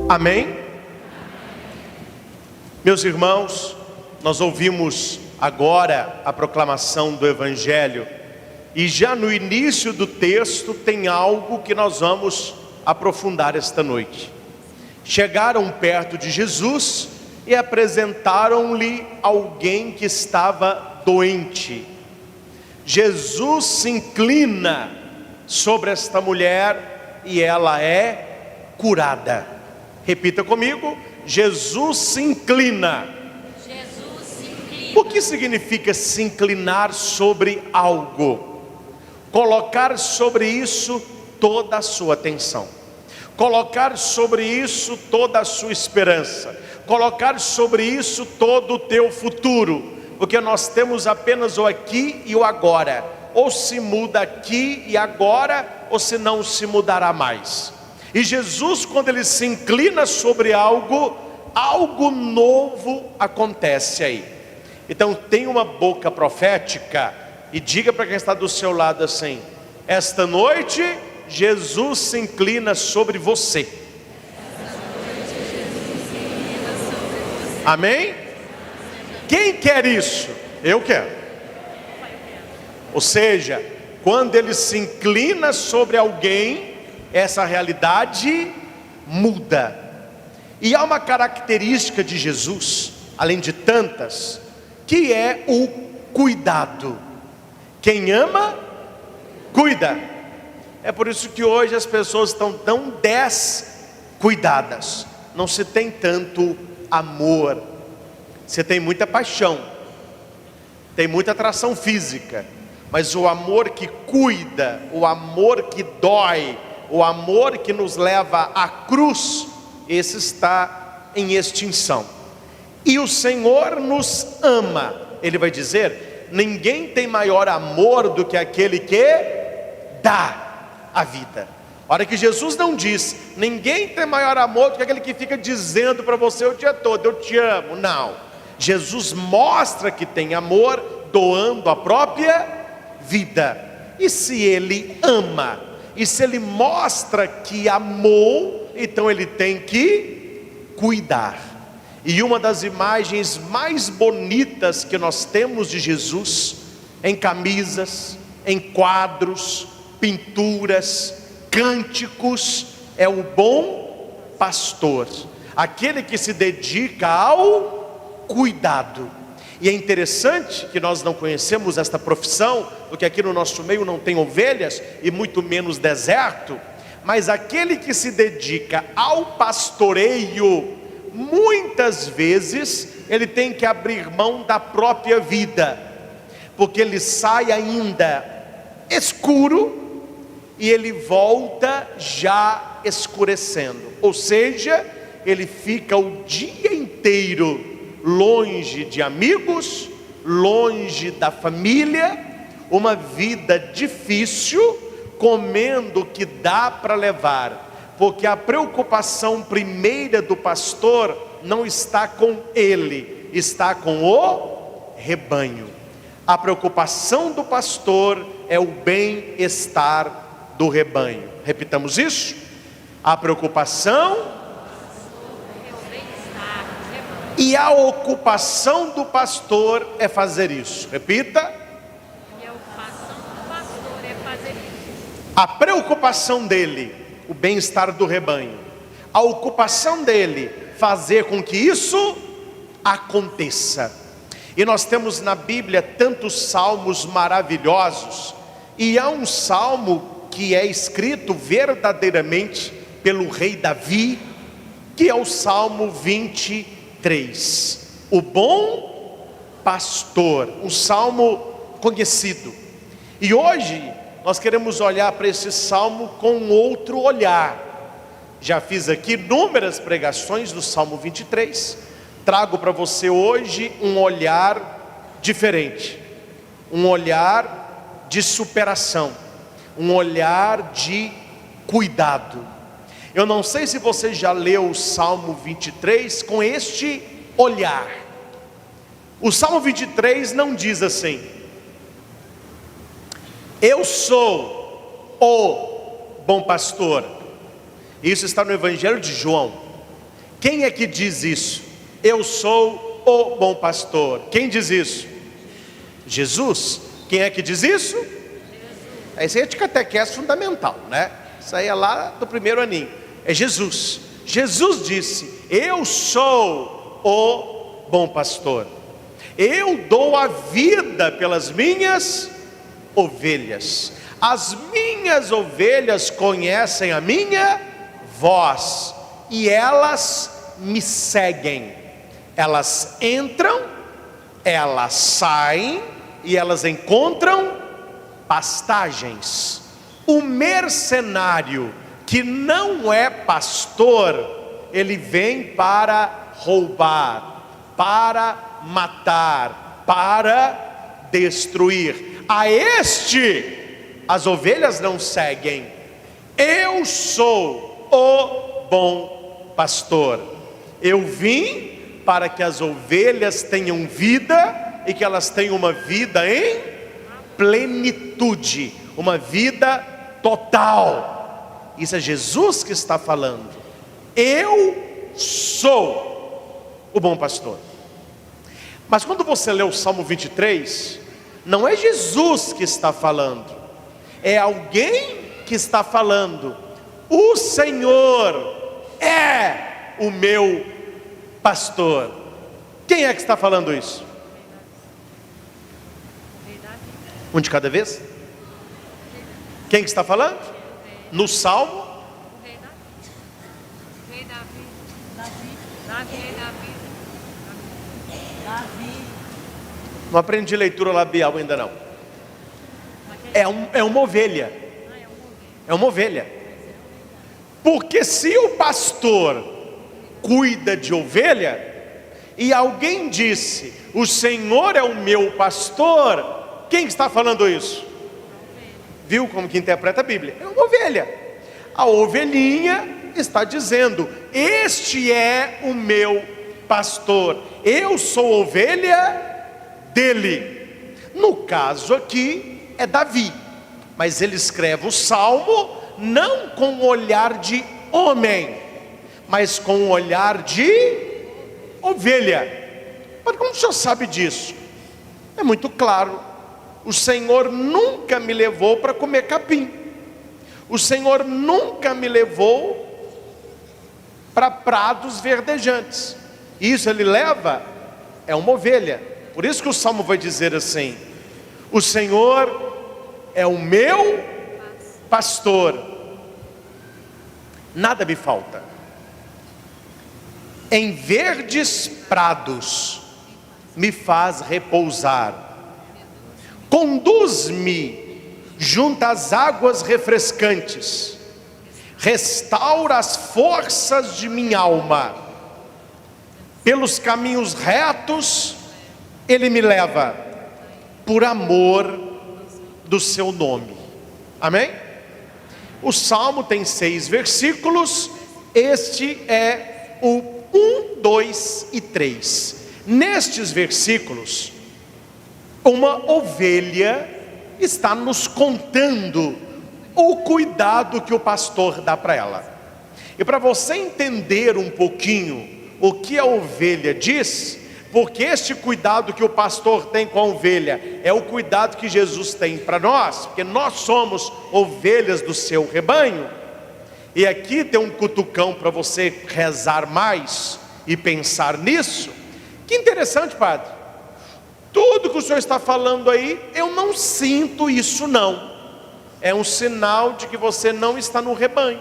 Amém? Meus irmãos, nós ouvimos agora a proclamação do Evangelho, e já no início do texto tem algo que nós vamos aprofundar esta noite. Chegaram perto de Jesus e apresentaram-lhe alguém que estava doente. Jesus se inclina sobre esta mulher e ela é curada. Repita comigo: Jesus se inclina. Jesus se inclina. O que significa se inclinar sobre algo? Colocar sobre isso toda a sua atenção, colocar sobre isso toda a sua esperança, colocar sobre isso todo o teu futuro, porque nós temos apenas o aqui e o agora. Ou se muda aqui e agora, ou se não se mudará mais. E Jesus, quando ele se inclina sobre algo, algo novo acontece aí. Então tem uma boca profética e diga para quem está do seu lado assim: esta noite Jesus se inclina sobre você. Amém? Quem quer isso? Eu quero. Ou seja, quando ele se inclina sobre alguém, essa realidade muda. E há uma característica de Jesus, além de tantas, que é o cuidado. Quem ama, cuida. É por isso que hoje as pessoas estão tão descuidadas. Não se tem tanto amor, você tem muita paixão, tem muita atração física, mas o amor que cuida, o amor que dói, o amor que nos leva à cruz, esse está em extinção. E o Senhor nos ama. Ele vai dizer: ninguém tem maior amor do que aquele que dá a vida. Hora que Jesus não diz, ninguém tem maior amor do que aquele que fica dizendo para você o dia todo: eu te amo. Não, Jesus mostra que tem amor, doando a própria vida. E se ele ama, e se ele mostra que amou, então ele tem que cuidar. E uma das imagens mais bonitas que nós temos de Jesus, em camisas, em quadros, pinturas, cânticos, é o bom pastor, aquele que se dedica ao cuidado. E é interessante que nós não conhecemos esta profissão, porque aqui no nosso meio não tem ovelhas e muito menos deserto, mas aquele que se dedica ao pastoreio, muitas vezes ele tem que abrir mão da própria vida, porque ele sai ainda escuro e ele volta já escurecendo, ou seja, ele fica o dia inteiro longe de amigos, longe da família, uma vida difícil, comendo o que dá para levar, porque a preocupação primeira do pastor não está com ele, está com o rebanho. A preocupação do pastor é o bem-estar do rebanho. Repitamos isso: a preocupação e a ocupação do pastor é fazer isso. Repita: E a ocupação do pastor é fazer isso. a preocupação dele, o bem-estar do rebanho. A ocupação dele, fazer com que isso aconteça. E nós temos na Bíblia tantos salmos maravilhosos. E há um salmo que é escrito verdadeiramente pelo rei Davi, que é o Salmo 23. O bom pastor, um salmo conhecido. E hoje nós queremos olhar para esse salmo com um outro olhar. Já fiz aqui inúmeras pregações do Salmo 23. Trago para você hoje um olhar diferente, um olhar de superação, um olhar de cuidado. Eu não sei se você já leu o Salmo 23 com este olhar. O Salmo 23 não diz assim: eu sou o bom pastor. Isso está no Evangelho de João. Quem é que diz isso? Eu sou o bom pastor. Quem diz isso? Jesus. Quem é que diz isso? Isso aí é de catequese fundamental, né? Isso aí é lá do primeiro aninho. É Jesus. Jesus disse: eu sou o bom pastor. Eu dou a vida pelas minhas ovelhas. As minhas ovelhas conhecem a minha voz e elas me seguem. Elas entram, elas saem e elas encontram pastagens. O mercenário que não é pastor, ele vem para roubar, para matar, para destruir. A este as ovelhas não seguem. Eu sou o bom pastor. Eu vim para que as ovelhas tenham vida e que elas tenham uma vida em plenitude, uma vida total. Isso é Jesus que está falando. Eu sou o bom pastor. Mas quando você lê o Salmo 23, não é Jesus que está falando, é alguém que está falando. O Senhor é o meu pastor. Quem é que está falando isso? Um de cada vez? Quem que está falando? No Salmo? Não aprendi leitura labial ainda não. É uma ovelha. É uma ovelha. Porque se o pastor cuida de ovelha, e alguém disse: o Senhor é o meu pastor, quem está falando isso? Viu como que interpreta a Bíblia? É uma ovelha. A ovelhinha está dizendo: este é o meu pastor, eu sou ovelha dele. No caso aqui é Davi, mas ele escreve o salmo não com um olhar de homem, mas com um olhar de ovelha. Mas como o senhor sabe disso? É muito claro. O Senhor nunca me levou para comer capim. O Senhor nunca me levou para prados verdejantes. Isso ele leva, é uma ovelha. Por isso que o Salmo vai dizer assim: o Senhor é o meu pastor, nada me falta. Em verdes prados me faz repousar. Conduz-me junto às águas refrescantes. Restaura as forças de minha alma. Pelos caminhos retos ele me leva, por amor do seu nome. Amém? O Salmo tem 6 versículos. Este é o 1, 2 e 3. Nestes versículos, uma ovelha está nos contando o cuidado que o pastor dá para ela. E para você entender um pouquinho o que a ovelha diz, porque este cuidado que o pastor tem com a ovelha é o cuidado que Jesus tem para nós, porque nós somos ovelhas do seu rebanho. E aqui tem um cutucão para você rezar mais e pensar nisso. Que interessante, padre. Tudo que o senhor está falando aí, eu não sinto isso não. É um sinal de que você não está no rebanho,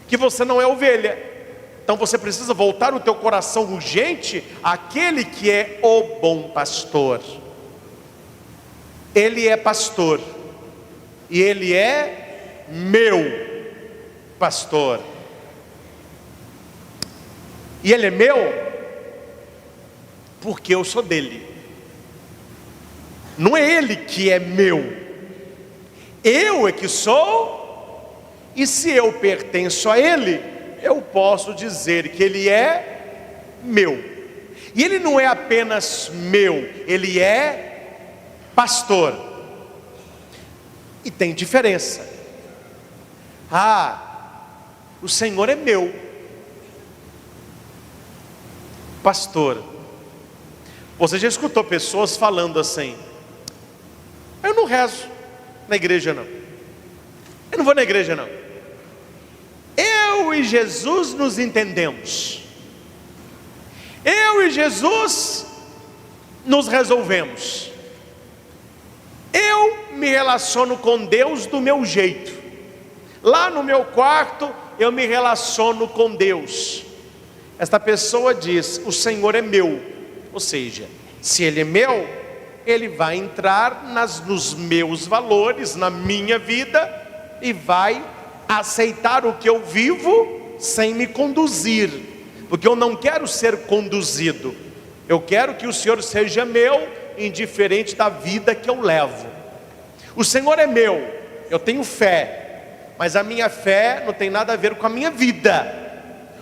que você não é ovelha. Então você precisa voltar o teu coração urgente àquele que é o bom pastor. Ele é pastor, e ele é meu pastor. E ele é meu porque eu sou dele. Não é ele que é meu, eu é que sou. E se eu pertenço a ele, eu posso dizer que ele é meu. E ele não é apenas meu, ele é pastor. E tem diferença. O Senhor é meu, pastor. Você já escutou pessoas falando assim: eu não rezo na igreja não, eu não vou na igreja não, eu e Jesus nos entendemos, eu e Jesus nos resolvemos, eu me relaciono com Deus do meu jeito, lá no meu quarto eu me relaciono com Deus. Esta pessoa diz: o Senhor é meu, ou seja, se Ele é meu, Ele vai entrar nos meus valores, na minha vida, e vai aceitar o que eu vivo sem me conduzir, porque eu não quero ser conduzido, eu quero que o Senhor seja meu, indiferente da vida que eu levo. O Senhor é meu, eu tenho fé, mas a minha fé não tem nada a ver com a minha vida.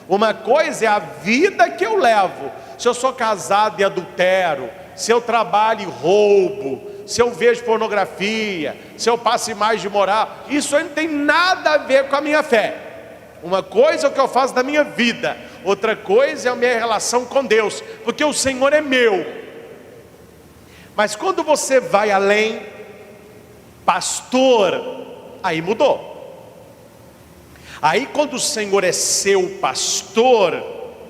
Uma coisa é a vida que eu levo. Se eu sou casado e adultero, se eu trabalho e roubo, se eu vejo pornografia, se eu passo imagem de moral, isso aí não tem nada a ver com a minha fé. Uma coisa é o que eu faço da minha vida, outra coisa é a minha relação com Deus, porque o Senhor é meu. Mas quando você vai além, pastor, aí mudou. Aí quando o Senhor é seu pastor,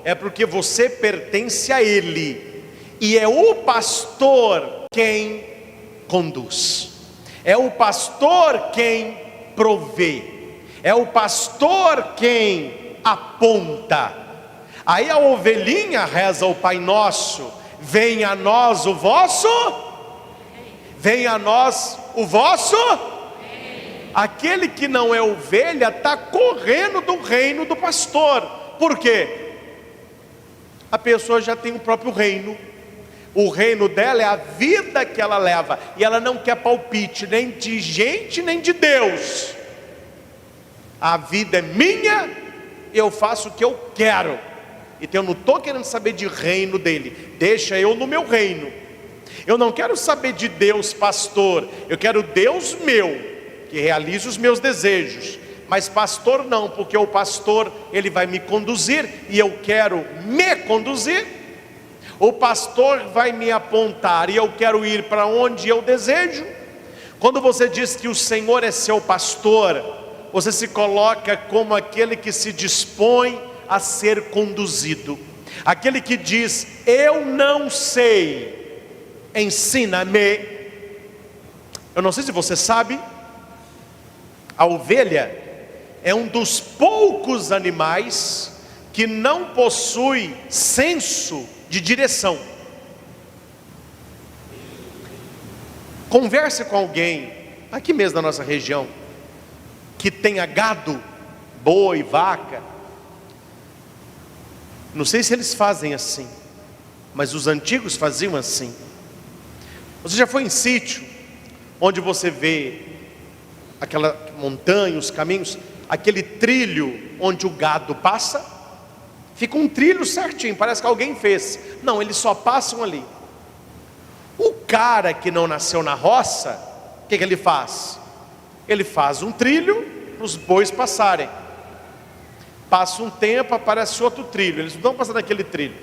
é porque você pertence a Ele, e é o pastor quem conduz, é o pastor quem provê, é o pastor quem aponta. Aí a ovelhinha reza o Pai Nosso: venha a nós o vosso, venha a nós o vosso. Aquele que não é ovelha está correndo do reino do pastor. Por quê? A pessoa já tem o próprio reino. O reino dela é a vida que ela leva, e ela não quer palpite nem de gente nem de Deus. A vida é minha, eu faço o que eu quero. Então eu não estou querendo saber de reino dele, deixa eu no meu reino. Eu não quero saber de Deus pastor, eu quero Deus meu, que realize os meus desejos. Mas pastor não, porque o pastor, ele vai me conduzir, e eu quero me conduzir. O pastor vai me apontar, e eu quero ir para onde eu desejo. Quando você diz que o Senhor é seu pastor, você se coloca como aquele que se dispõe a ser conduzido, aquele que diz: eu não sei, ensina-me. Eu não sei se você sabe, a ovelha é um dos poucos animais que não possui senso de direção. Converse com alguém, aqui mesmo na nossa região, que tenha gado, boi, vaca. Não sei se eles fazem assim, mas os antigos faziam assim. Você já foi em sítio, onde você vê aquela montanha, os caminhos, aquele trilho onde o gado passa? Fica um trilho certinho, parece que alguém fez. Não, eles só passam ali. O cara que não nasceu na roça, o que ele faz? Ele faz um trilho para os bois passarem. Passa um tempo, aparece outro trilho, eles não estão passando aquele trilho.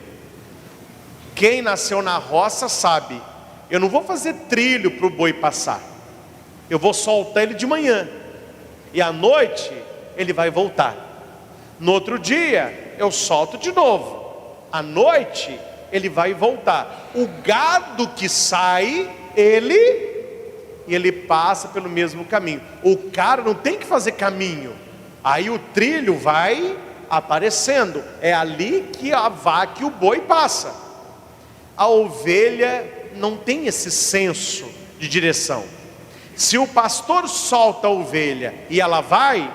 Quem nasceu na roça sabe, eu não vou fazer trilho para o boi passar, eu vou soltar ele de manhã, e à noite ele vai voltar. No outro dia eu solto de novo, à noite ele vai voltar. O gado que sai, ele passa pelo mesmo caminho. O cara não tem que fazer caminho, aí o trilho vai aparecendo, é ali que a vaca e o boi passa. A ovelha não tem esse senso de direção. Se o pastor solta a ovelha e ela vai,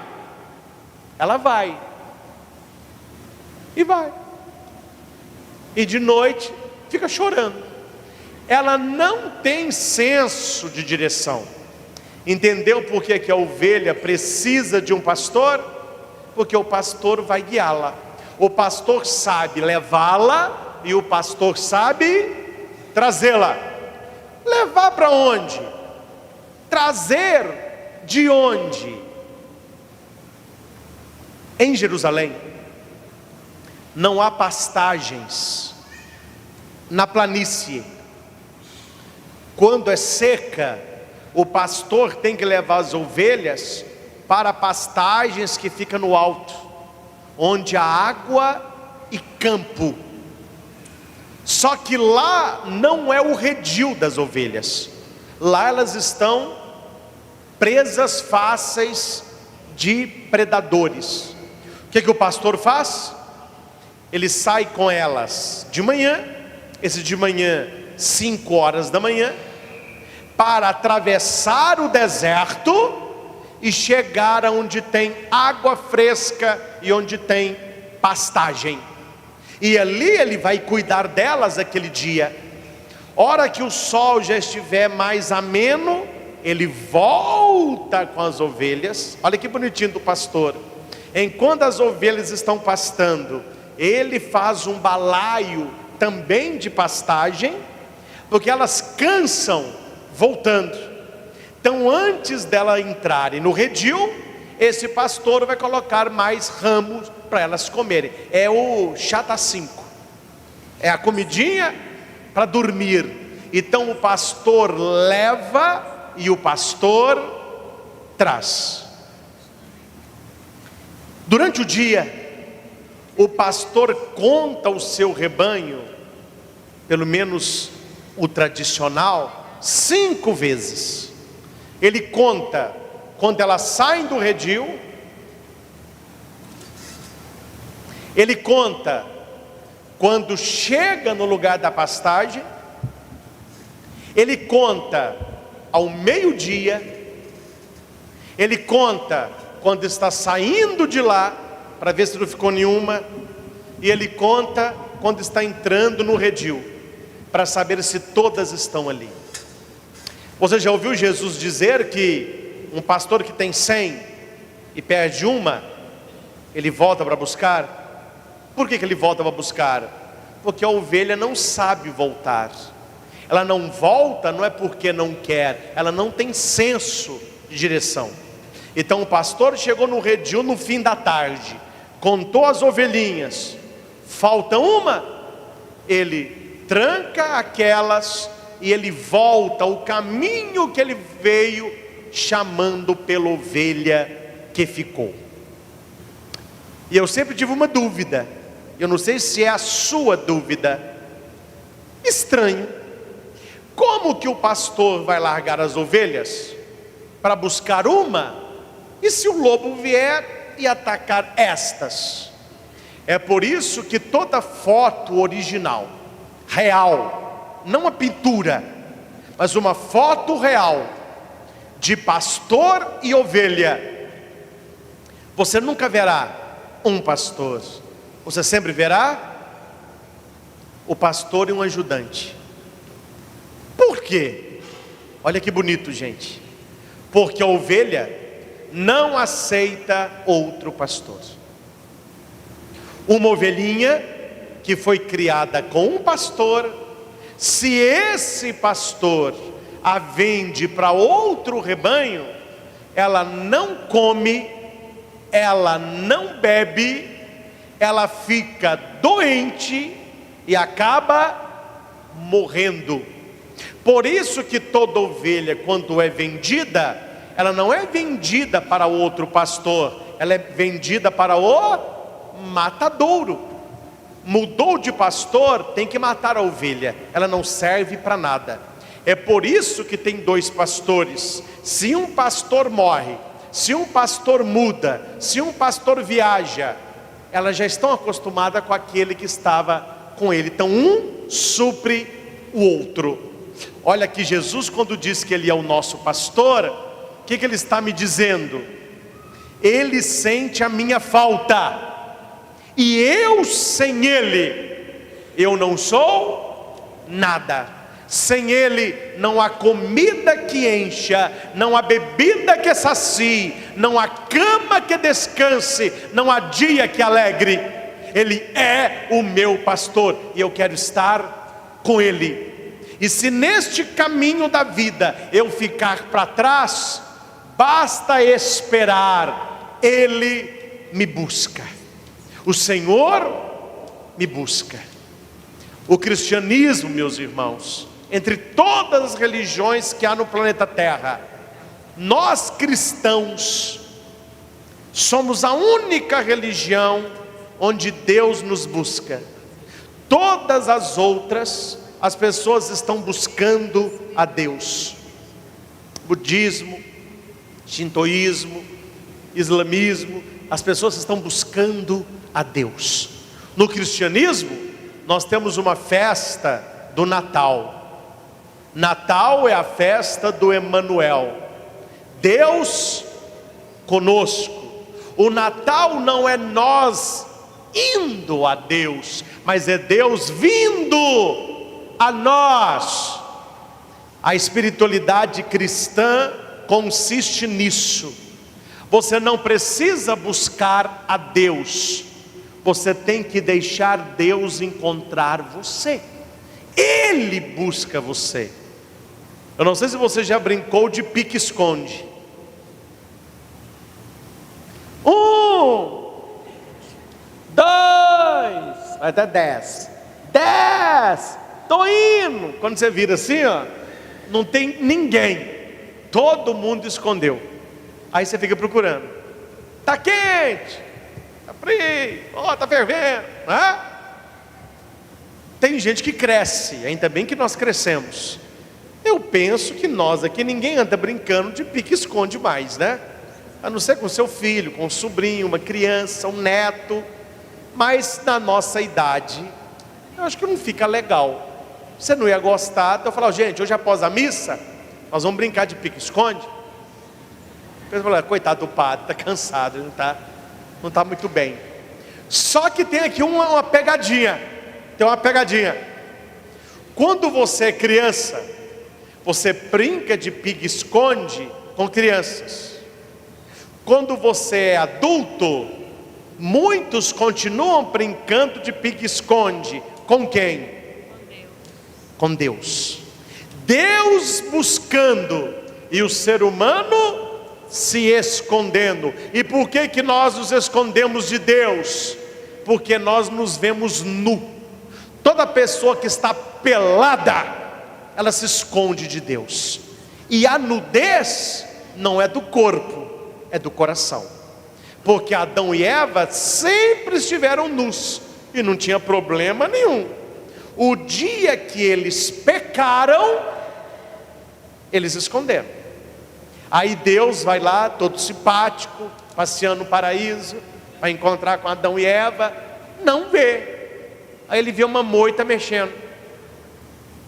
e vai, e de noite fica chorando. Ela não tem senso de direção. Entendeu por que a ovelha precisa de um pastor? Porque o pastor vai guiá-la. O pastor sabe levá-la, e o pastor sabe trazê-la. Levar para onde? Trazer de onde? Em Jerusalém não há pastagens na planície. Quando é seca, o pastor tem que levar as ovelhas para pastagens que ficam no alto, onde há água e campo. Só que lá não é o redil das ovelhas. Lá elas estão presas fáceis de predadores. O que o pastor faz? Ele sai com elas de manhã, esse de manhã, 5 horas da manhã, para atravessar o deserto e chegar aonde tem água fresca e onde tem pastagem. E ali ele vai cuidar delas aquele dia. Hora que o sol já estiver mais ameno, ele volta com as ovelhas. Olha que bonitinho do pastor. Enquanto as ovelhas estão pastando, ele faz um balaio também de pastagem, porque elas cansam voltando. Então, antes dela entrarem no redil, esse pastor vai colocar mais ramos para elas comerem. É o chata 5, é a comidinha para dormir. Então o pastor leva e o pastor traz. Durante o dia, o pastor conta o seu rebanho, pelo menos o tradicional, 5 vezes. Ele conta quando elas saem do redil, ele conta quando chega no lugar da pastagem, ele conta ao meio-dia, ele conta quando está saindo de lá, para ver se não ficou nenhuma, e ele conta quando está entrando no redil, para saber se todas estão ali. Você já ouviu Jesus dizer que um pastor que tem 100 e perde uma, ele volta para buscar? Por que ele volta para buscar? Porque a ovelha não sabe voltar. Ela não volta, não é porque não quer, ela não tem senso de direção. Então o pastor chegou no redil no fim da tarde, contou as ovelhinhas, falta uma, ele tranca aquelas e ele volta o caminho que ele veio, chamando pela ovelha que ficou. E eu sempre tive uma dúvida, eu não sei se é a sua dúvida, estranho, como que o pastor vai largar as ovelhas para buscar uma, e se o lobo vier e atacar estas? É por isso que toda foto original, real, não a pintura, mas uma foto real, de pastor e ovelha, você nunca verá um pastor, você sempre verá o pastor e um ajudante. Por quê? Olha que bonito, gente. Porque a ovelha não aceita outro pastor. Uma ovelhinha que foi criada com um pastor, se esse pastor a vende para outro rebanho, ela não come, ela não bebe, ela fica doente e acaba morrendo. Por isso que toda ovelha, quando é vendida, ela não é vendida para outro pastor, ela é vendida para o matadouro. Mudou de pastor, tem que matar a ovelha, ela não serve para nada. É por isso que tem 2 pastores. Se um pastor morre, se um pastor muda, se um pastor viaja, elas já estão acostumadas com aquele que estava com ele. Então um supre o outro. Olha que Jesus, quando diz que ele é o nosso pastor, o que ele está me dizendo? Ele sente a minha falta, e eu sem ele, eu não sou nada. Sem ele não há comida que encha, não há bebida que sacie, não há cama que descanse, não há dia que alegre. Ele é o meu pastor e eu quero estar com ele. E se neste caminho da vida eu ficar para trás, basta esperar, ele me busca. O Senhor me busca. O cristianismo, meus irmãos, entre todas as religiões que há no planeta Terra, nós cristãos somos a única religião onde Deus nos busca. Todas as outras, as pessoas estão buscando a Deus. Budismo, shintoísmo, islamismo, as pessoas estão buscando a Deus. No cristianismo, nós temos uma festa do Natal. Natal é a festa do Emanuel, Deus conosco. O Natal não é nós indo a Deus, mas é Deus vindo a nós. A espiritualidade cristã consiste nisso. Você não precisa buscar a Deus, você tem que deixar Deus encontrar você. Ele busca você. Eu não sei se você já brincou de pique-esconde. 1, 2, vai até 10. 10, tô indo. Quando você vira assim, ó, não tem ninguém, todo mundo escondeu. Aí você fica procurando. Tá quente, tá frio, ó, tá fervendo, né? Tem gente que cresce, ainda bem que nós crescemos. Eu penso que nós aqui, ninguém anda brincando de pique-esconde mais, né? A não ser com seu filho, com um sobrinho, uma criança, um neto. Mas na nossa idade, eu acho que não fica legal. Você não ia gostar, então eu falava, gente, hoje após a missa, nós vamos brincar de pique-esconde. Você fala, coitado do padre, está cansado, não tá muito bem. Só que tem aqui uma pegadinha. Tem uma pegadinha. Quando você é criança, você brinca de pique-esconde com crianças. Quando você é adulto, muitos continuam brincando de pique-esconde. Com quem? Com Deus. Deus buscando e o ser humano se escondendo. E por que nós nos escondemos de Deus? Porque nós nos vemos nu. Toda pessoa que está pelada, ela se esconde de Deus. E a nudez não é do corpo, é do coração. Porque Adão e Eva sempre estiveram nus e não tinha problema nenhum. O dia que eles pecaram, eles esconderam. Aí Deus vai lá, todo simpático, passeando no paraíso, vai encontrar com Adão e Eva, não vê. Aí ele vê uma moita mexendo.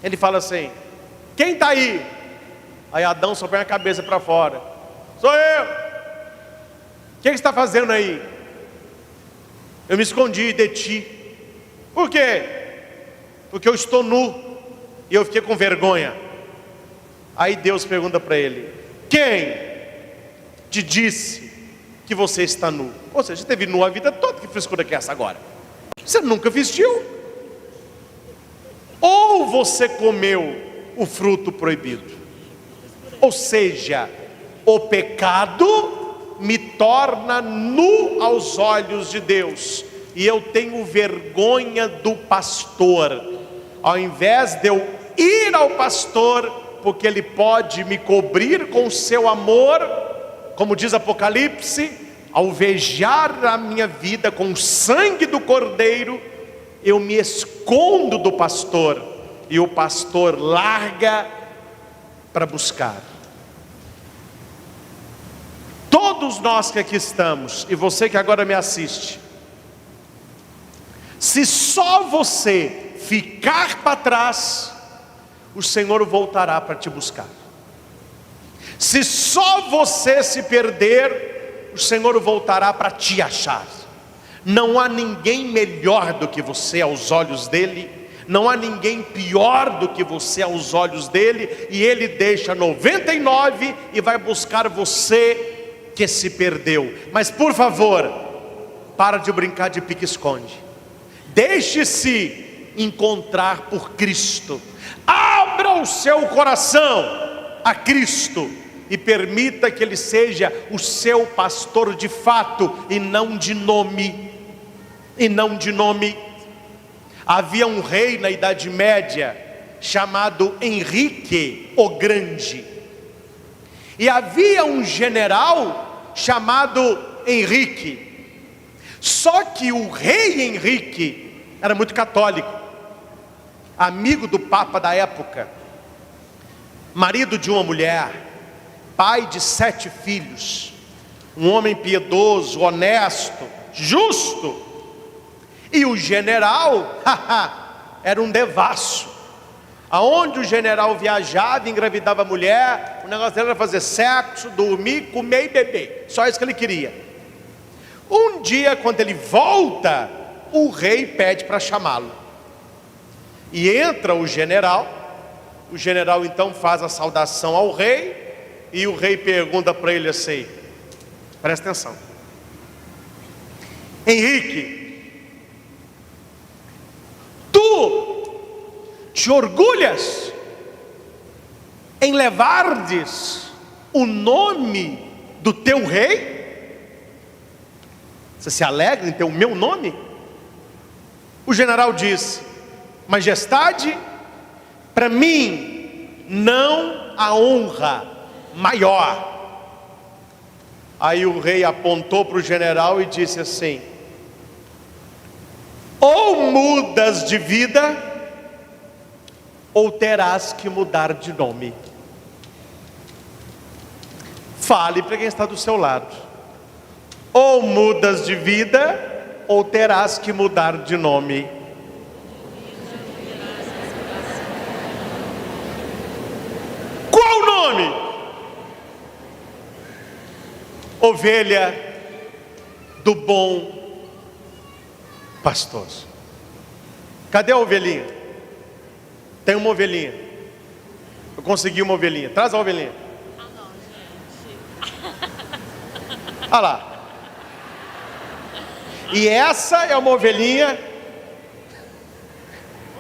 Ele fala assim, quem está aí? Aí Adão só põe a cabeça para fora, sou eu. O que você está fazendo aí? Eu me escondi de ti. Por quê? Porque eu estou nu e eu fiquei com vergonha. Aí Deus pergunta para ele, quem te disse que você está nu? Ou seja, você esteve nu a vida toda, que frescura que é essa agora? Você nunca vestiu. Ou você comeu o fruto proibido. Ou seja, o pecado me torna nu aos olhos de Deus, e eu tenho vergonha do pastor. Ao invés de eu ir ao pastor, porque ele pode me cobrir com o seu amor, como diz Apocalipse, alvejar a minha vida com o sangue do Cordeiro, eu me escondo do pastor, e o pastor larga para buscar. Todos nós que aqui estamos, e você que agora me assiste, se só você ficar para trás, o Senhor voltará para te buscar. Se só você se perder, o Senhor voltará para te achar. Não há ninguém melhor do que você aos olhos dele, não há ninguém pior do que você aos olhos dele, e ele deixa 99 e vai buscar você que se perdeu. Mas por favor, para de brincar de pique-esconde. Deixe-se encontrar por Cristo. Abra o seu coração a Cristo e permita que Ele seja o seu pastor de fato, e não de nome. Havia um rei na Idade Média chamado Henrique o Grande. E havia um general chamado Henrique. Só que o rei Henrique era muito católico, amigo do Papa da época, marido de uma mulher, pai de 7 filhos, um homem piedoso, honesto, justo. E o general, era um devasso. Aonde o general viajava, engravidava a mulher, o negócio dele era fazer sexo, dormir, comer e beber. Só isso que ele queria. Um dia, quando ele volta, o rei pede para chamá-lo. E entra o general então faz a saudação ao rei, e o rei pergunta para ele assim, presta atenção: Henrique, tu te orgulhas em levardes o nome do teu rei? Você se alegra em ter o meu nome? O general diz: majestade, para mim não há honra maior. Aí o rei apontou para o general e disse assim: ou mudas de vida, ou terás que mudar de nome. Fale para quem está do seu lado: ou mudas de vida, ou terás que mudar de nome. Qual nome? Ovelha do bom pastor. Cadê a ovelhinha? Tem uma ovelhinha. Eu consegui uma ovelhinha. Traz a ovelhinha. Ah, não, gente. Olha lá. E essa é uma ovelhinha.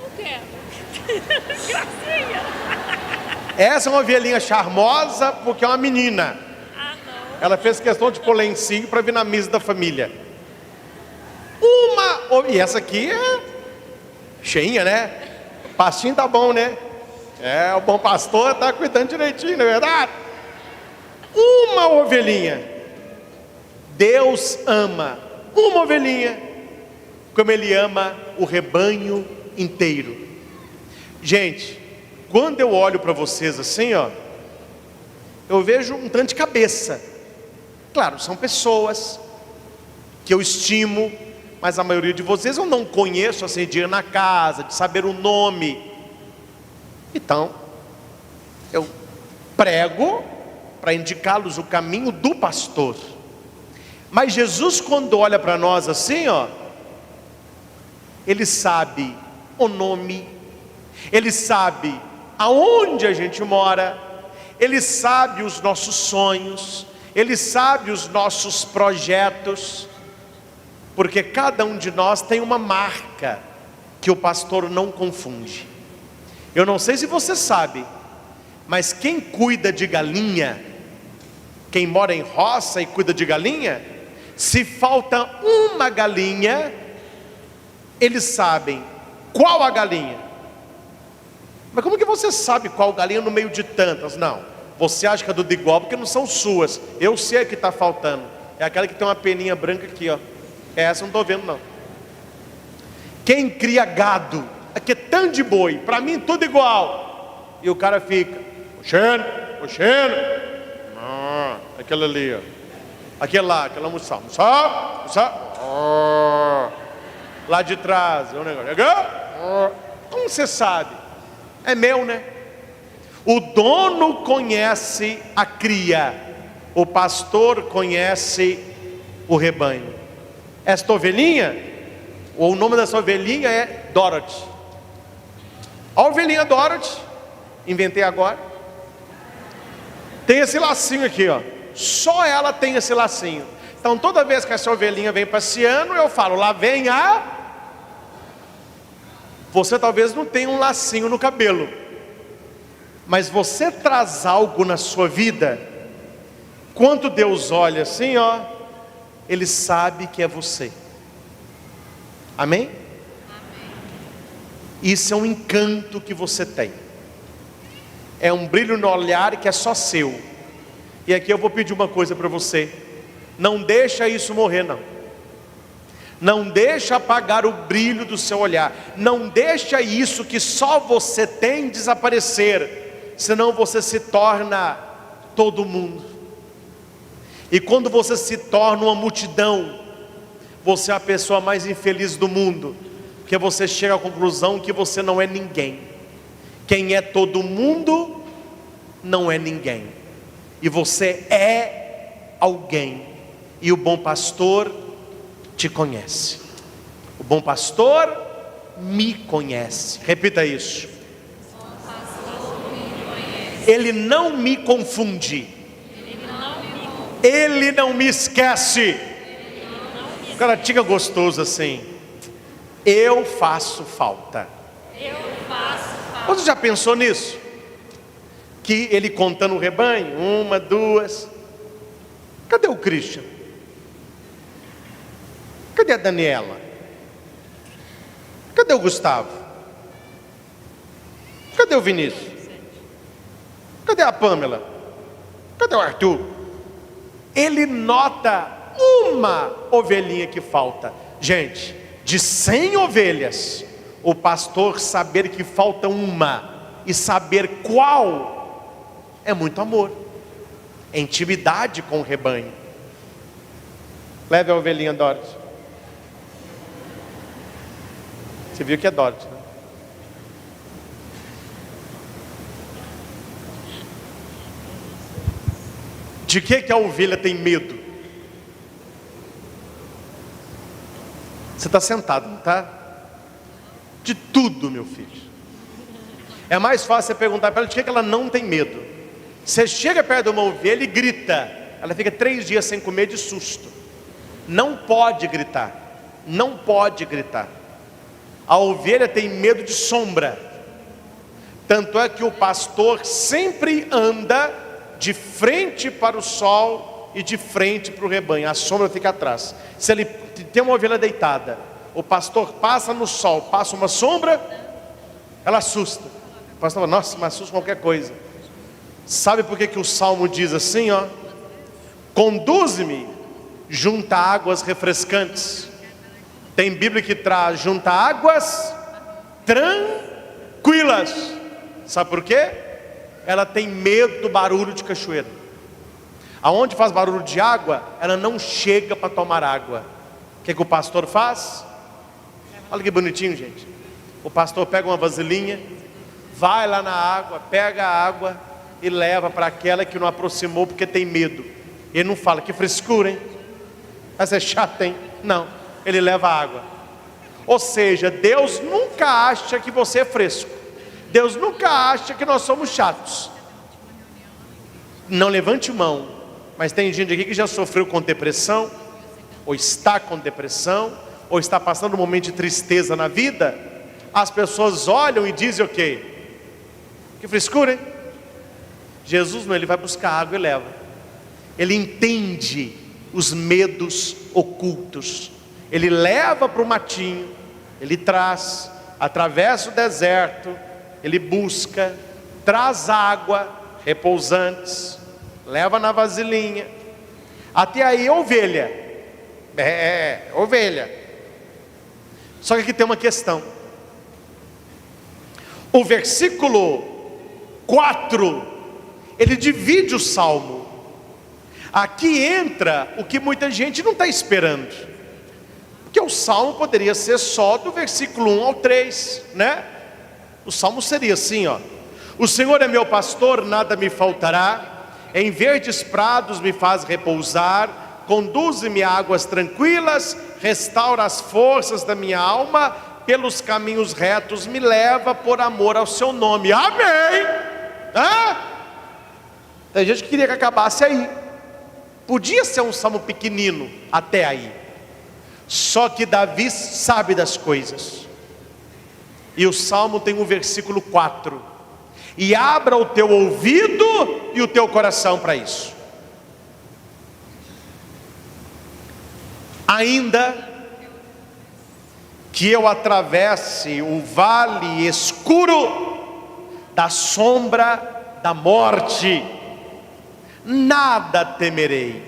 Não quero. Gracinha. Essa é uma ovelhinha charmosa porque é uma menina. Ah, não. Ela fez questão de pôr lencinho para vir na mesa da família. E essa aqui é cheinha, né? O pastinho tá bom, né? É, o bom pastor tá cuidando direitinho, não é verdade? Uma ovelhinha. Deus ama uma ovelhinha como Ele ama o rebanho inteiro. Gente, quando eu olho para vocês assim, ó, eu vejo um tanto de cabeça. Claro, são pessoas que eu estimo, mas a maioria de vocês eu não conheço assim, de ir na casa, de saber o nome. Então, eu prego para indicá-los o caminho do pastor. Mas Jesus, quando olha para nós assim, ó, Ele sabe o nome, Ele sabe aonde a gente mora, Ele sabe os nossos sonhos, Ele sabe os nossos projetos, porque cada um de nós tem uma marca que o pastor não confunde. Eu não sei se você sabe, mas quem cuida de galinha, quem mora em roça e cuida de galinha, se falta uma galinha, eles sabem qual a galinha. Mas como que você sabe qual galinha no meio de tantas? Não, você acha que é tudo igual porque não são suas. Eu sei a que está faltando, é aquela que tem uma peninha branca aqui, ó. Essa eu não estou vendo não. Quem cria gado, aqui é tanto de boi, para mim tudo igual. E o cara fica, puxando, aquela ali, ó. Aquele lá, aquela almoçar. Lá de trás, é um negócio. Como você sabe? É meu, né? O dono conhece a cria, o pastor conhece o rebanho. Esta ovelhinha, o nome dessa ovelhinha é Dorothy. A ovelhinha Dorothy, inventei agora, tem esse lacinho aqui, ó. Só ela tem esse lacinho. Então toda vez que essa ovelhinha vem passeando, eu falo, lá vem a... Você talvez não tenha um lacinho no cabelo, mas você traz algo na sua vida. Quando Deus olha assim, ó, Ele sabe que é você. Amém? Isso é um encanto que você tem, é um brilho no olhar que é só seu. E aqui eu vou pedir uma coisa para você: não deixa isso morrer não. Não deixa apagar o brilho do seu olhar. Não deixa isso que só você tem desaparecer, senão você se torna todo mundo. E quando você se torna uma multidão, você é a pessoa mais infeliz do mundo, porque você chega à conclusão que você não é ninguém. Quem é todo mundo não é ninguém, e você é alguém. E o bom pastor te conhece. O bom pastor me conhece. Repita isso. Ele não me confunde. Ele não me esquece. Cara, diga gostoso assim: eu faço falta. Você já pensou nisso? Que ele contando o rebanho, 1, 2. Cadê o Christian? Cadê a Daniela? Cadê o Gustavo? Cadê o Vinícius? Cadê a Pâmela? Cadê o Arthur? Ele nota uma ovelhinha que falta. Gente, de 100 ovelhas, o pastor saber que falta uma e saber qual, é muito amor, é intimidade com o rebanho. Leve a ovelhinha, Dorothy. Você viu que é Dorothy, né? De que a ovelha tem medo? Você está sentado, não está? De tudo, meu filho. É mais fácil você perguntar para ela de que ela não tem medo. Você chega perto de uma ovelha e grita, ela fica 3 dias sem comer de susto. Não pode gritar. Não pode gritar. A ovelha tem medo de sombra. Tanto é que o pastor sempre anda de frente para o sol e de frente para o rebanho. A sombra fica atrás. Se ele tem uma ovelha deitada, o pastor passa no sol, passa uma sombra, ela assusta. O pastor fala: nossa, me assusta qualquer coisa. Sabe por que o salmo diz assim, ó? Conduz-me junto a águas refrescantes. Tem Bíblia que traz junto a águas tranquilas. Sabe por quê? Ela tem medo do barulho de cachoeira. Aonde faz barulho de água, ela não chega para tomar água. O que o pastor faz? Olha que bonitinho, gente. O pastor pega uma vasilhinha, vai lá na água, pega a água e leva para aquela que não aproximou porque tem medo. Ele não fala: que frescura, hein? Mas é chato, hein? Não. Ele leva a água. Ou seja, Deus nunca acha que você é fresco. Deus nunca acha que nós somos chatos. Não levante mão, mas tem gente aqui que já sofreu com depressão, ou está com depressão, ou está passando um momento de tristeza na vida. As pessoas olham e dizem: ok, que frescura, hein? Jesus não, ele vai buscar água e leva. Ele entende os medos ocultos. Ele leva para o matinho, ele traz, atravessa o deserto, ele busca, traz água repousantes, leva na vasilhinha. Até aí ovelha. Ovelha. Só que aqui tem uma questão. O versículo 4, ele divide o salmo. Aqui entra o que muita gente não está esperando. Porque o salmo poderia ser só do versículo 1 ao 3, né? O salmo seria assim, ó: o Senhor é meu pastor, nada me faltará. Em verdes prados me faz repousar. Conduz-me a águas tranquilas. Restaura as forças da minha alma. Pelos caminhos retos me leva por amor ao seu nome. Amém! Tem gente que queria que acabasse aí. Podia ser um salmo pequenino até aí. Só que Davi sabe das coisas. E o salmo tem o versículo 4. E abra o teu ouvido e o teu coração para isso. Ainda que eu atravesse o vale escuro da sombra da morte, nada temerei.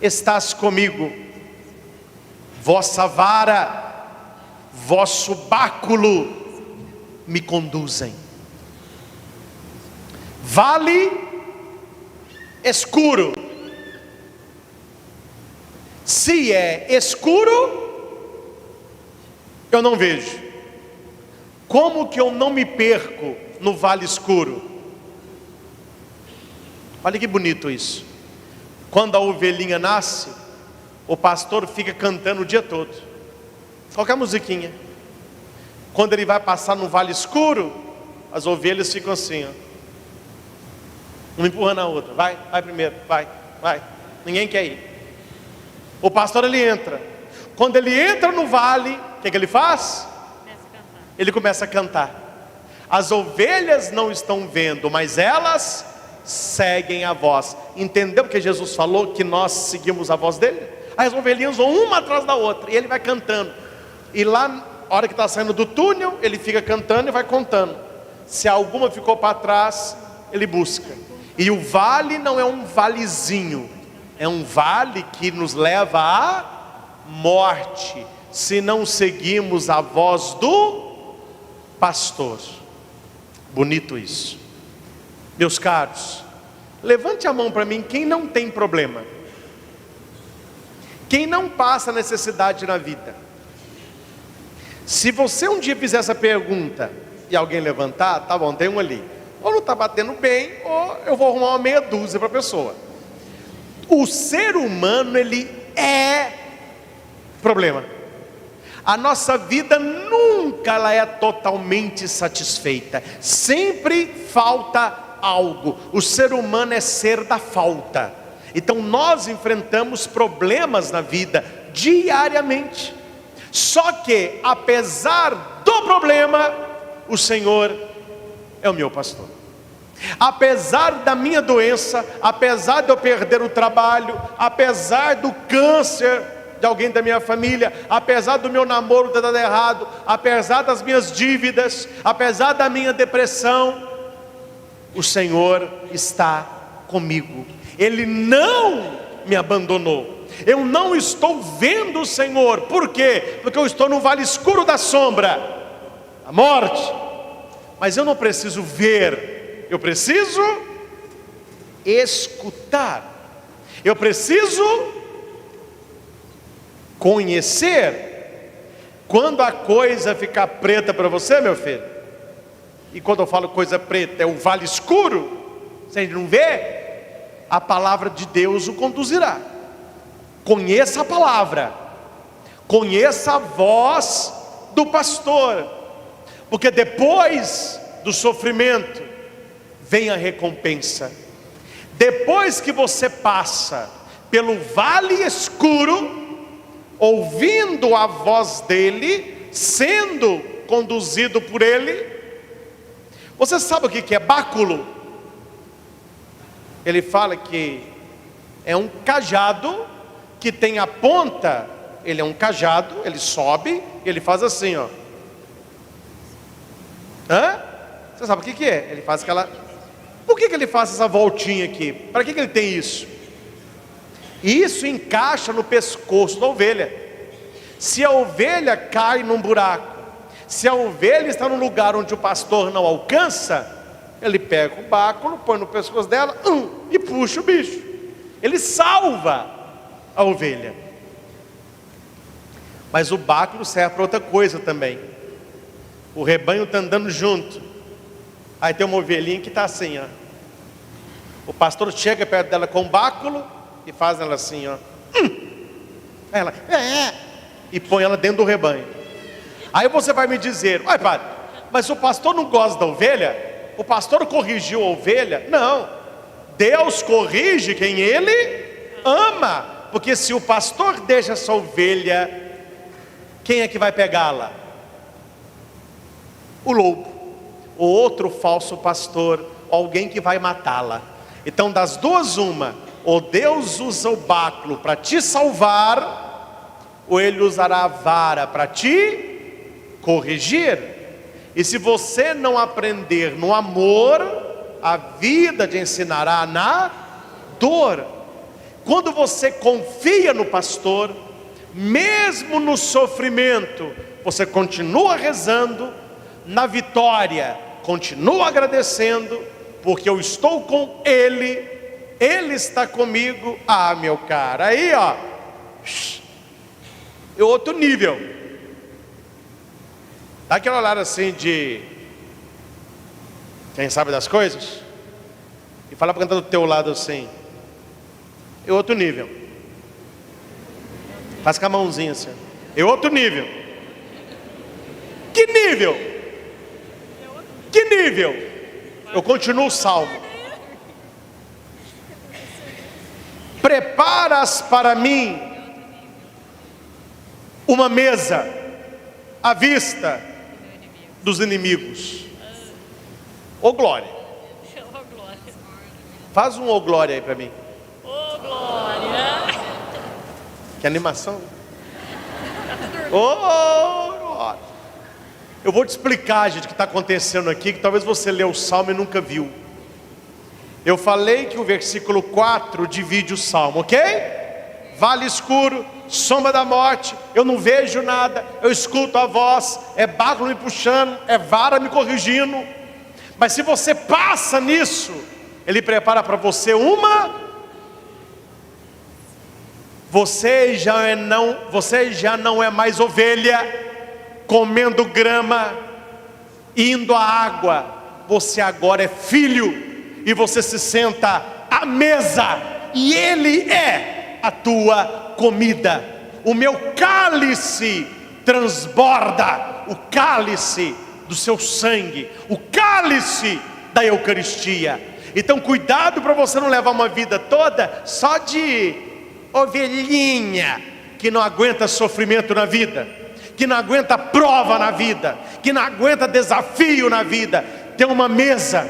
Estás comigo, vossa vara, vosso báculo me conduzem. Vale escuro. Se é escuro, eu não vejo. Como que eu não me perco no vale escuro? Olha que bonito isso. Quando a ovelhinha nasce, o pastor fica cantando o dia todo, qualquer musiquinha. Quando ele vai passar no vale escuro, as ovelhas ficam assim, ó, uma empurrando a outra. Vai primeiro, vai. Ninguém quer ir. O pastor, ele entra. Quando ele entra no vale, o que ele faz? Ele começa a cantar. As ovelhas não estão vendo, mas elas seguem a voz. Entendeu porque Jesus falou que nós seguimos a voz dele? As ovelhinhas vão uma atrás da outra, e ele vai cantando. E lá, na hora que está saindo do túnel, ele fica cantando e vai contando. Se alguma ficou para trás, ele busca. E o vale não é um valezinho, é um vale que nos leva à morte, se não seguimos a voz do pastor. Bonito isso. Meus caros, levante a mão para mim quem não tem problema, quem não passa necessidade na vida. Se você um dia fizer essa pergunta e alguém levantar, tá bom, tem um ali, ou não está batendo bem, ou eu vou arrumar uma meia dúzia para a pessoa. O ser humano, ele é problema. A nossa vida nunca ela é totalmente satisfeita, sempre falta algo. O ser humano é ser da falta. Então nós enfrentamos problemas na vida diariamente. Só que apesar do problema, o Senhor é o meu pastor. Apesar da minha doença, apesar de eu perder o trabalho, apesar do câncer de alguém da minha família, apesar do meu namoro ter dado errado, apesar das minhas dívidas, apesar da minha depressão, o Senhor está comigo. Ele não me abandonou. Eu não estou vendo o Senhor. Por quê? Porque eu estou no vale escuro da sombra, a morte. Mas eu não preciso ver, eu preciso escutar. Eu preciso conhecer. Quando a coisa ficar preta para você, meu filho, e quando eu falo coisa preta, é o vale escuro, você não vê, a palavra de Deus o conduzirá. Conheça a palavra, conheça a voz do pastor, porque depois do sofrimento vem a recompensa. Depois que você passa pelo vale escuro, ouvindo a voz dele, sendo conduzido por ele, você sabe o que é báculo? Ele fala que é um cajado que tem a ponta, ele é um cajado, ele sobe, ele faz assim, ó. Você sabe o que é? Ele faz aquela... Por que ele faz essa voltinha aqui? Para que ele tem isso? Isso encaixa no pescoço da ovelha. Se a ovelha cai num buraco, se a ovelha está num lugar onde o pastor não alcança, ele pega o báculo, põe no pescoço dela, e puxa o bicho. Ele salva a ovelha. Mas o báculo serve para outra coisa também. O rebanho está andando junto. Aí tem uma ovelhinha que está assim, ó. O pastor chega perto dela com o báculo e faz ela assim, ó. Ela e põe ela dentro do rebanho. Aí você vai me dizer, ai padre, mas o pastor não gosta da ovelha? O pastor corrigiu a ovelha? Não, Deus corrige quem ele ama. Porque se o pastor deixa essa ovelha, quem é que vai pegá-la? O lobo, o outro falso pastor, alguém que vai matá-la. Então das duas uma, ou Deus usa o báculo para te salvar, ou ele usará a vara para te corrigir? E se você não aprender no amor, a vida te ensinará na dor. Quando você confia no pastor, mesmo no sofrimento, você continua rezando, na vitória, continua agradecendo, porque eu estou com Ele, Ele está comigo. Ah, meu cara, aí ó, é outro nível. Dá aquele olhar assim de quem sabe das coisas, e fala para quem está do teu lado assim, é outro nível. Faz com a mãozinha assim, é outro nível. Que nível? Que nível? Eu continuo o salmo. Preparas para mim uma mesa à vista dos inimigos. Ô glória. Ô glória. Faz um ô glória aí para mim. Ô glória. Que animação. Ô glória. Eu vou te explicar, gente, o que está acontecendo aqui, que talvez você leu o salmo e nunca viu. Eu falei que o versículo 4 divide o salmo, ok? Vale escuro, sombra da morte, eu não vejo nada, eu escuto a voz, é báculo me puxando, é vara me corrigindo. Mas se você passa nisso, Ele prepara para você você já não é mais ovelha comendo grama, indo à água. Você agora é filho, e você se senta à mesa, e Ele é a tua comida. O meu cálice transborda, o cálice do seu sangue, o cálice da Eucaristia. Então cuidado para você não levar uma vida toda só de ovelhinha, que não aguenta sofrimento na vida, que não aguenta prova na vida, que não aguenta desafio na vida. Tem uma mesa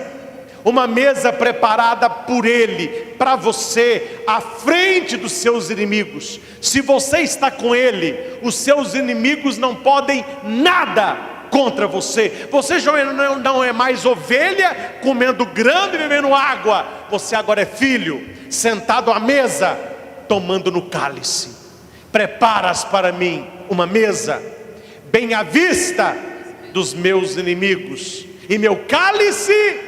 preparada por Ele, para você, à frente dos seus inimigos. Se você está com Ele, os seus inimigos não podem nada contra você. Você já não é mais ovelha comendo grama e bebendo água. Você agora é filho, sentado à mesa, tomando no cálice. Preparas para mim uma mesa bem à vista dos meus inimigos, e meu cálice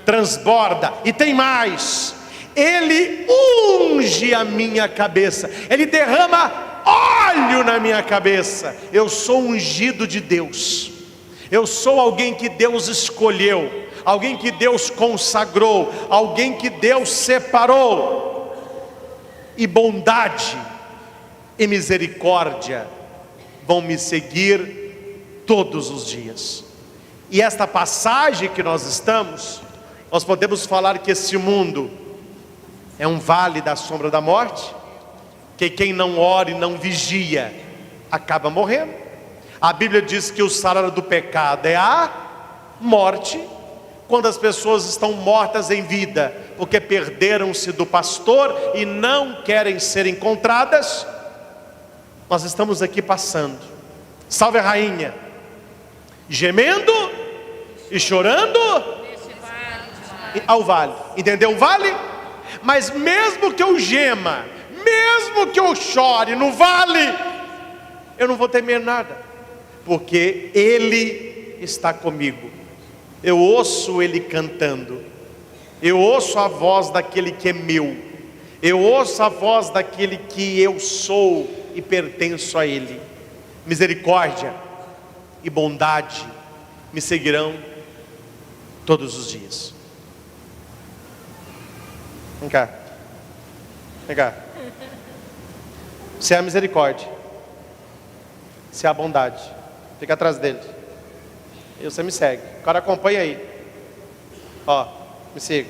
transborda. E tem mais, Ele unge a minha cabeça, Ele derrama óleo na minha cabeça. Eu sou ungido de Deus, eu sou alguém que Deus escolheu, alguém que Deus consagrou, alguém que Deus separou. E bondade e misericórdia vão me seguir todos os dias. E esta passagem que nós estamos, nós podemos falar que esse mundo é um vale da sombra da morte, que quem não ora e não vigia acaba morrendo. A Bíblia diz que o salário do pecado é a morte. Quando as pessoas estão mortas em vida, porque perderam-se do pastor e não querem ser encontradas, nós estamos aqui passando. Salve a rainha, gemendo e chorando ao vale. Entendeu o vale? Mas mesmo que eu gema, mesmo que eu chore no vale, eu não vou temer nada, porque Ele está comigo. Eu ouço Ele cantando, eu ouço a voz daquele que é meu, eu ouço a voz daquele que eu sou e pertenço a Ele. Misericórdia e bondade me seguirão todos os dias. Vem cá, vem cá. Você é a misericórdia, você é a bondade. Fica atrás dele e você me segue. O cara acompanha aí. Ó, me siga.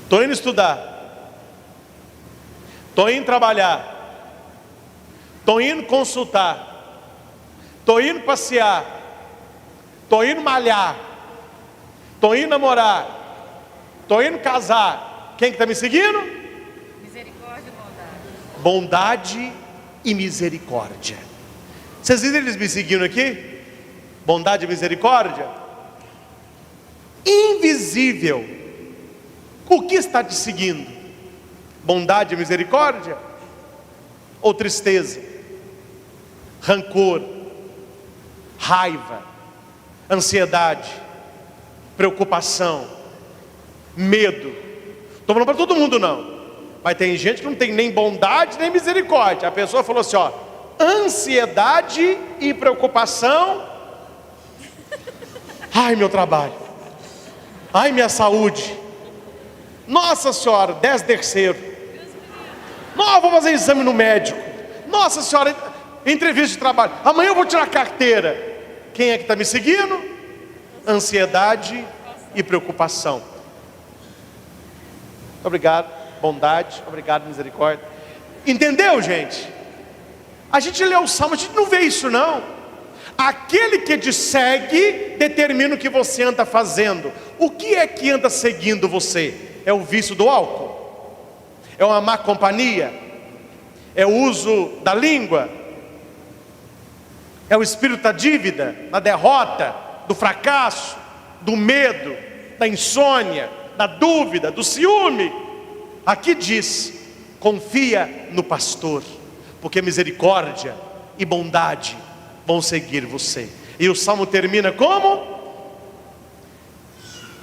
Estou indo estudar, estou indo trabalhar, estou indo consultar, estou indo passear, estou indo malhar, estou indo namorar, estou indo casar. Quem que está me seguindo? Misericórdia e bondade. Bondade e misericórdia. Vocês viram eles me seguindo aqui? Bondade e misericórdia. Invisível. O que está te seguindo? Bondade e misericórdia? Ou tristeza, rancor, raiva, ansiedade, preocupação, medo? Estou falando para todo mundo não, mas tem gente que não tem nem bondade nem misericórdia. A pessoa falou assim, ó, ansiedade e preocupação. Ai, meu trabalho, ai, minha saúde, nossa senhora, 10º. Não, vou fazer exame no médico. Nossa senhora, entrevista de trabalho. Amanhã eu vou tirar carteira. Quem é que está me seguindo? Ansiedade e preocupação. Obrigado, bondade. Obrigado, misericórdia. Entendeu, gente? A gente lê o Salmo, a gente não vê isso não. Aquele que te segue determina o que você anda fazendo. O que é que anda seguindo você? É o vício do álcool? É uma má companhia? É o uso da língua? É o espírito da dívida, da derrota, do fracasso, do medo, da insônia, da dúvida, do ciúme? Aqui diz, confia no pastor, porque misericórdia e bondade vão seguir você. E o Salmo termina como?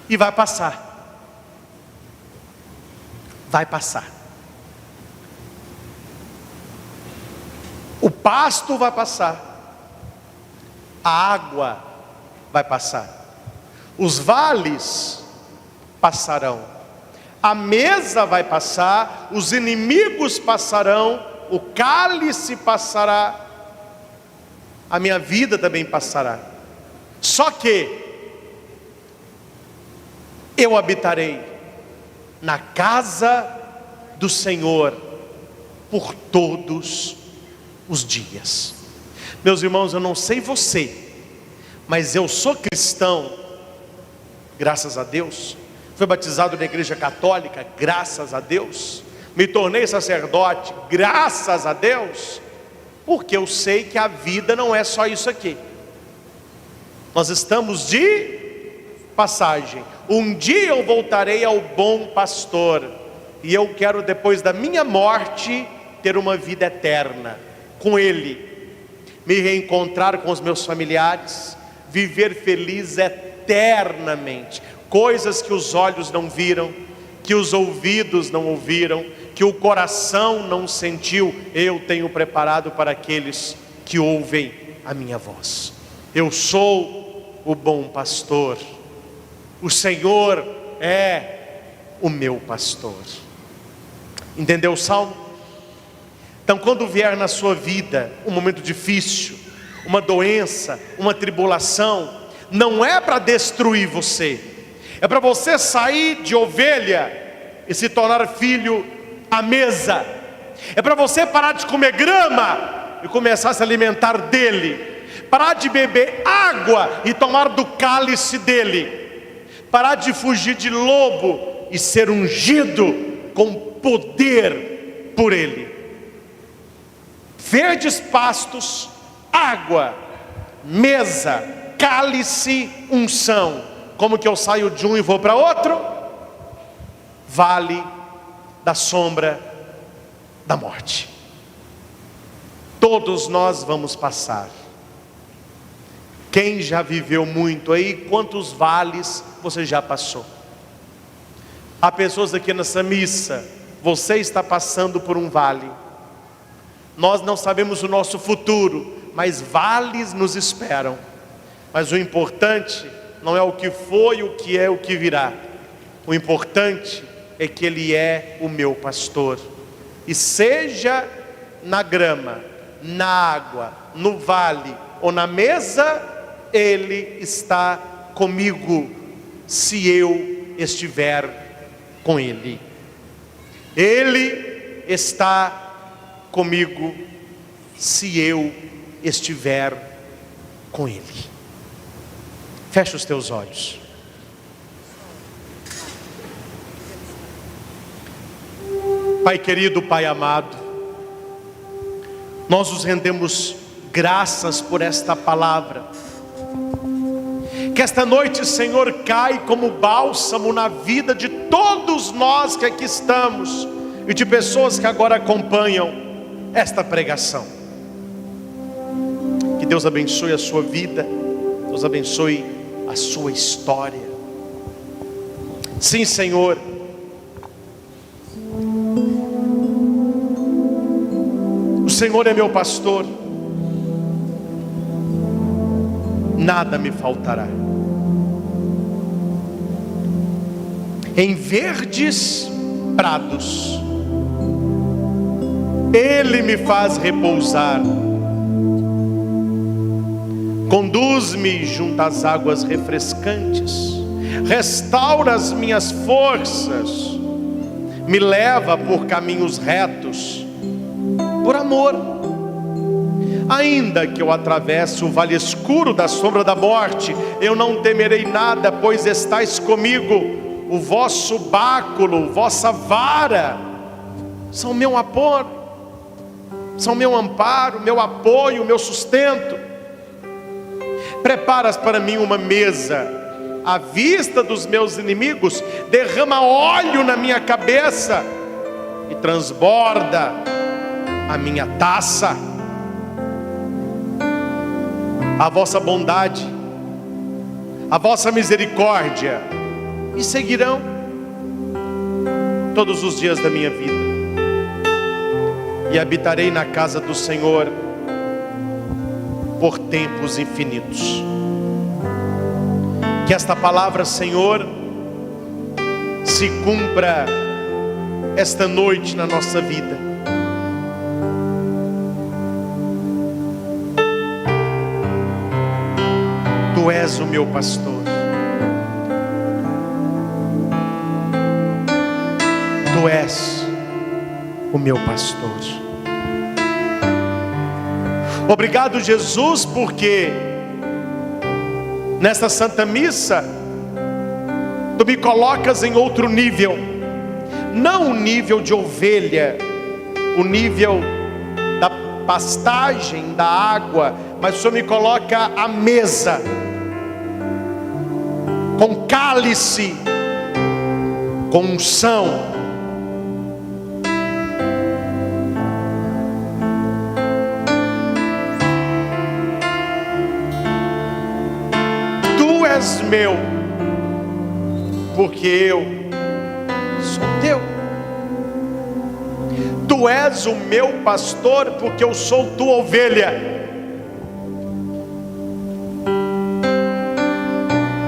E vai passar. Vai passar. O pasto vai passar, a água vai passar, os vales passarão, a mesa vai passar, os inimigos passarão, o cálice passará, a minha vida também passará. Só que eu habitarei na casa do Senhor por todos os dias. Meus irmãos, eu não sei você, mas eu sou cristão, graças a Deus. Fui batizado na igreja católica, graças a Deus. Me tornei sacerdote, graças a Deus. Porque eu sei que a vida não é só isso aqui. Nós estamos de passagem. Um dia eu voltarei ao bom pastor, e eu quero, depois da minha morte, ter uma vida eterna com Ele, me reencontrar com os meus familiares, viver feliz eternamente. Coisas que os olhos não viram, que os ouvidos não ouviram, que o coração não sentiu, eu tenho preparado para aqueles que ouvem a minha voz. Eu sou o bom pastor, o Senhor é o meu pastor. Entendeu o Salmo? Então, quando vier na sua vida um momento difícil, uma doença, uma tribulação, não é para destruir você, é para você sair de ovelha e se tornar filho à mesa. É para você parar de comer grama e começar a se alimentar dele, parar de beber água e tomar do cálice dele, parar de fugir de lobo e ser ungido com poder por ele. Verdes pastos, água, mesa, cálice, unção. Como que eu saio de um e vou para outro? Vale da sombra da morte. Todos nós vamos passar. Quem já viveu muito aí, quantos vales você já passou? Há pessoas aqui nessa missa, você está passando por um vale. Nós não sabemos o nosso futuro, mas vales nos esperam. Mas o importante não é o que foi, o que é, o que virá. O importante é que Ele é o meu pastor. E seja na grama, na água, no vale ou na mesa, Ele está comigo, se eu estiver com Ele. Ele está comigo, se eu estiver com Ele. Fecha os teus olhos. Pai querido, Pai amado, Nós os rendemos graças por esta palavra. Que esta noite, Senhor, cai como bálsamo na vida de todos nós que aqui estamos e de pessoas que agora acompanham esta pregação. Que Deus abençoe a sua vida, Deus abençoe a sua história. Sim, Senhor. O Senhor é meu pastor, nada me faltará. Em verdes prados Ele me faz repousar, conduz-me junto às águas refrescantes, restaura as minhas forças, me leva por caminhos retos, por amor. Ainda que eu atravesse o vale escuro da sombra da morte, eu não temerei nada, pois estais comigo. O vosso báculo, vossa vara, são meu apoio, são meu amparo, meu apoio, meu sustento. Preparas para mim uma mesa à vista dos meus inimigos, derrama óleo na minha cabeça e transborda a minha taça. A vossa bondade, a vossa misericórdia me seguirão todos os dias da minha vida, e habitarei na casa do Senhor por tempos infinitos. Que esta palavra, Senhor, se cumpra esta noite na nossa vida. Tu és o meu pastor, Tu és o meu pastor. Obrigado, Jesus, porque nesta Santa Missa Tu me colocas em outro nível, não o nível de ovelha, o nível da pastagem, da água, mas o Senhor me coloca à mesa, com cálice, com unção. Tu és meu, porque eu sou teu. Tu és o meu pastor, porque eu sou tua ovelha.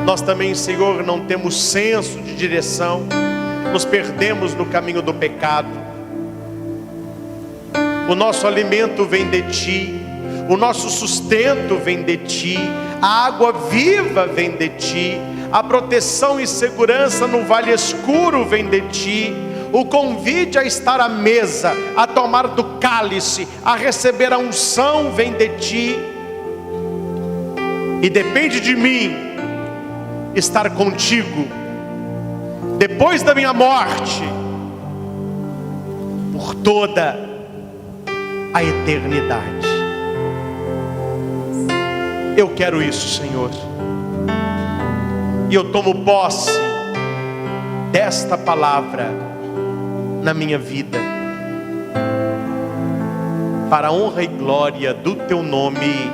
Nós também, Senhor, não temos senso de direção, nos perdemos no caminho do pecado. O nosso alimento vem de Ti, o nosso sustento vem de Ti, a água viva vem de Ti, a proteção e segurança no vale escuro vem de Ti, o convite a estar à mesa, a tomar do cálice, a receber a unção vem de Ti, e depende de mim estar contigo depois da minha morte, por toda a eternidade. Eu quero isso, Senhor, e eu tomo posse desta palavra na minha vida, para a honra e glória do Teu nome.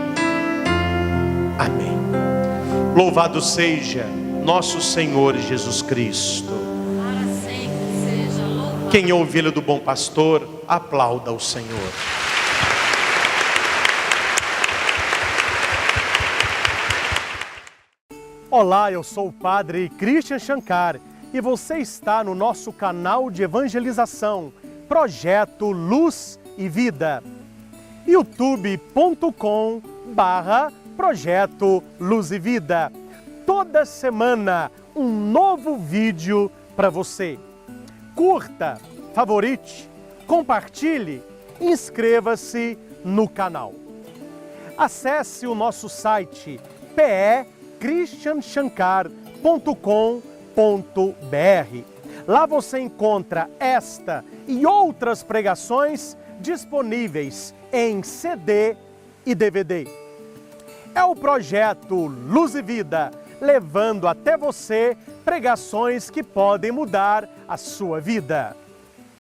Amém. Louvado seja nosso Senhor Jesus Cristo. Para sempre seja louvado. Quem é ovelha do bom pastor, aplauda o Senhor. Olá, eu sou o Padre Christian Shankar e você está no nosso canal de evangelização, Projeto Luz e Vida. youtube.com/Projeto Luz e Vida. Toda semana um novo vídeo para você. Curta, favorite, compartilhe, inscreva-se no canal. Acesse o nosso site christianshankar.com.br. Lá você encontra esta e outras pregações disponíveis em CD e DVD. É o projeto Luz e Vida, levando até você pregações que podem mudar a sua vida.